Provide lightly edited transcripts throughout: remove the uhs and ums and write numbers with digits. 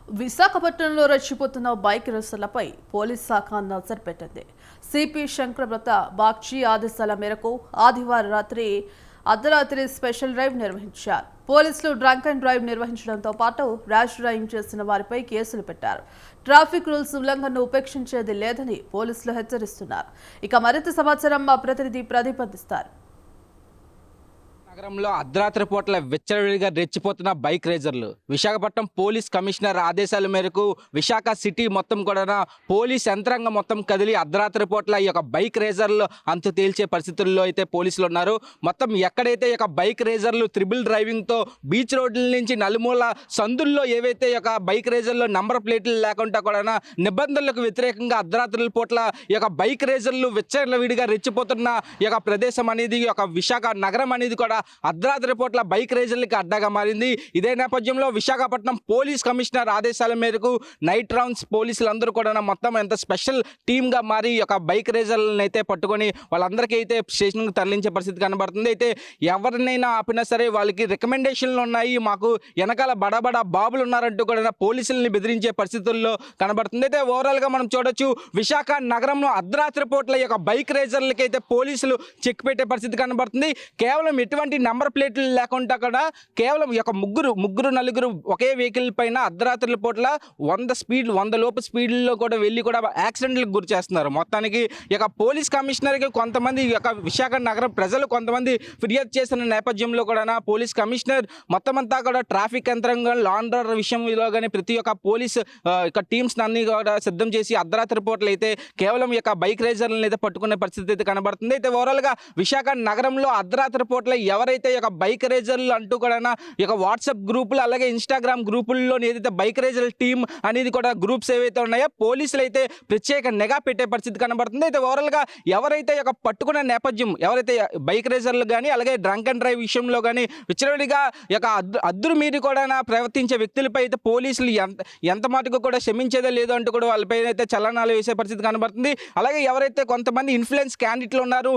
విశాఖపట్నంలో రెచ్చిపోతున్న bike రేసులపై police శాఖ నజర్ పెట్టింది. సిపి శంకరవ్రత బాగ్చి ఆదేశాల మేరకు ఆదివారం అర్ధరాత్రి స్పెషల్ డ్రైవ్ నిర్వహించారు. పోలీసులు డ్రంక్ అండ్ డ్రైవ్ నిర్వహించడంతో పాటు ర్యాష్ డ్రైవింగ్ చేసిన వారిపై కేసులు పెట్టారు. ట్రాఫిక్ రూల్స్ ఉల్లంఘనను ఉపేక్షించేది లేదని పోలీసులు హెచ్చరిస్తున్నారు. ఇక మరింత సమాచారం మా ప్రతినిధి ప్రదీప్ అందిస్తారు. నగరంలో అర్ధరాత్రి పూటల విచ్చలవిడిగా రెచ్చిపోతున్న బైక్ రేజర్లు. విశాఖపట్నం పోలీస్ కమిషనర్ ఆదేశాల మేరకు విశాఖ సిటీ మొత్తం కూడా పోలీస్ యంత్రాంగం మొత్తం కదిలి అర్ధరాత్రి పూటల ఈ యొక్క బైక్ రేజర్లు అంతు తేల్చే పరిస్థితుల్లో అయితే పోలీసులు ఉన్నారు. మొత్తం ఎక్కడైతే ఈ యొక్క బైక్ రేజర్లు త్రిబుల్ డ్రైవింగ్తో బీచ్ రోడ్ల నుంచి నలుమూల సందుల్లో ఏవైతే ఈ యొక్క బైక్ రేజర్లు నంబర్ ప్లేట్లు లేకుండా కూడా నిబంధనలకు వ్యతిరేకంగా అర్ధరాత్రుల పూట్ల ఈ యొక్క బైక్ రేజర్లు విచ్చలవిడిగా రెచ్చిపోతున్న ఈ యొక్క ప్రదేశం అనేది ఈ యొక్క విశాఖ నగరం అనేది కూడా అర్ధరాత్రి పూట్ల బైక్ రేజర్లకి అడ్డాగా మారింది. ఇదే నేపథ్యంలో విశాఖపట్నం పోలీస్ కమిషనర్ ఆదేశాల మేరకు నైట్ రౌండ్స్ పోలీసులందరూ కూడా మొత్తం ఎంత స్పెషల్ టీమ్గా మారి ఈ యొక్క బైక్ రేజర్లను అయితే పట్టుకొని వాళ్ళందరికీ అయితే స్టేషన్కి తరలించే పరిస్థితి కనబడుతుంది. అయితే ఎవరినైనా ఆపినా సరే వాళ్ళకి రికమెండేషన్లు ఉన్నాయి, మాకు వెనకాల బడబడ బాబులు ఉన్నారంటూ కూడా పోలీసుల్ని బెదిరించే పరిస్థితుల్లో కనబడుతుంది. అయితే ఓవరాల్గా మనం చూడొచ్చు, విశాఖ నగరంలో అర్ధరాత్రి పూట్ల ఈ యొక్క బైక్ రేజర్లకి అయితే పోలీసులు చెక్ పెట్టే పరిస్థితి కనబడుతుంది. కేవలం ఎటువంటి నంబర్ ప్లేట్లు లేకుండా కూడా కేవలం ఈ యొక్క ముగ్గురు నలుగురు ఒకే వెహికల్ పైన అర్ధరాత్రుల పూట్ల 100 లోపు స్పీడ్లో కూడా వెళ్ళి కూడా యాక్సిడెంట్లకు గురి చేస్తున్నారు. మొత్తానికి ఈ యొక్క పోలీస్ కమిషనర్కి కొంతమంది ఈ యొక్క విశాఖ నగరం ప్రజలు కొంతమంది ఫిర్యాదు చేసిన నేపథ్యంలో కూడా పోలీస్ కమిషనర్ మొత్తం అంతా కూడా ట్రాఫిక్ యంత్రాంగం లా అండ్ ఆర్డర్ విషయంలో కానీ ప్రతి ఒక్క పోలీస్ టీమ్స్ అన్ని కూడా సిద్ధం చేసి అర్ధరాత్రి పూటలు అయితే కేవలం ఈ యొక్క బైక్ రేజర్లను అయితే పట్టుకునే పరిస్థితి అయితే కనబడుతుంది. అయితే ఓవరాల్గా విశాఖ నగరంలో అర్ధరాత్రి పూటల ఎవరైతే ఈ యొక్క బైక్ రేజర్లు అంటూ కూడా ఈ యొక్క వాట్సాప్ గ్రూపులు అలాగే ఇన్స్టాగ్రామ్ గ్రూపుల్లో ఏదైతే బైక్ రేజర్ టీమ్ అనేది కూడా గ్రూప్స్ ఏవైతే ఉన్నాయో పోలీసులు అయితే ప్రత్యేక నిఘా పెట్టే పరిస్థితి కనబడుతుంది. అయితే ఓవరాల్గా ఎవరైతే ఈ యొక్క పట్టుకున్న నేపథ్యం ఎవరైతే బైక్ రేజర్లు కానీ అలాగే డ్రంక్ అండ్ డ్రైవ్ విషయంలో కానీ విచ్చలవిడిగా ఈ యొక్క అద్దురు మీరి కూడా ప్రవర్తించే వ్యక్తులపై అయితే పోలీసులు ఎంత మటుకు కూడా క్షమించేదే లేదు అంటూ కూడా వాళ్ళపై అయితే చలనాలు వేసే పరిస్థితి కనబడుతుంది. అలాగే ఎవరైతే కొంతమంది ఇన్ఫ్లుయెన్స్ క్యాండిడేట్లు ఉన్నారు,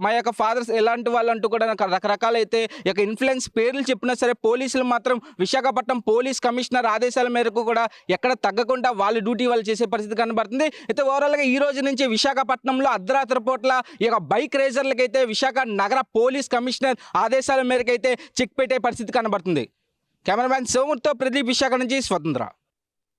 మా యొక్క ఫాదర్స్ ఎలాంటి వాళ్ళు అంటూ కూడా రకరకాలైతే ఈ యొక్క ఇన్ఫ్లుయెన్స్ పేర్లు చెప్పినా సరే పోలీసులు మాత్రం విశాఖపట్నం పోలీస్ కమిషనర్ ఆదేశాల మేరకు కూడా ఎక్కడ తగ్గకుండా వాళ్ళ డ్యూటీ వాళ్ళు చేసే పరిస్థితి కనబడుతుంది. అయితే ఓవరాల్గా ఈ రోజు నుంచి విశాఖపట్నంలో అర్ధరాత్రి పూట్ల ఈ యొక్క బైక్ రేజర్లకైతే విశాఖ నగర పోలీస్ కమిషనర్ ఆదేశాల మేరకు అయితే చెక్ పెట్టే పరిస్థితి కనబడుతుంది. కెమెరామ్యాన్ సోముతో ప్రదీప్, విశాఖ నుంచి స్వతంత్ర.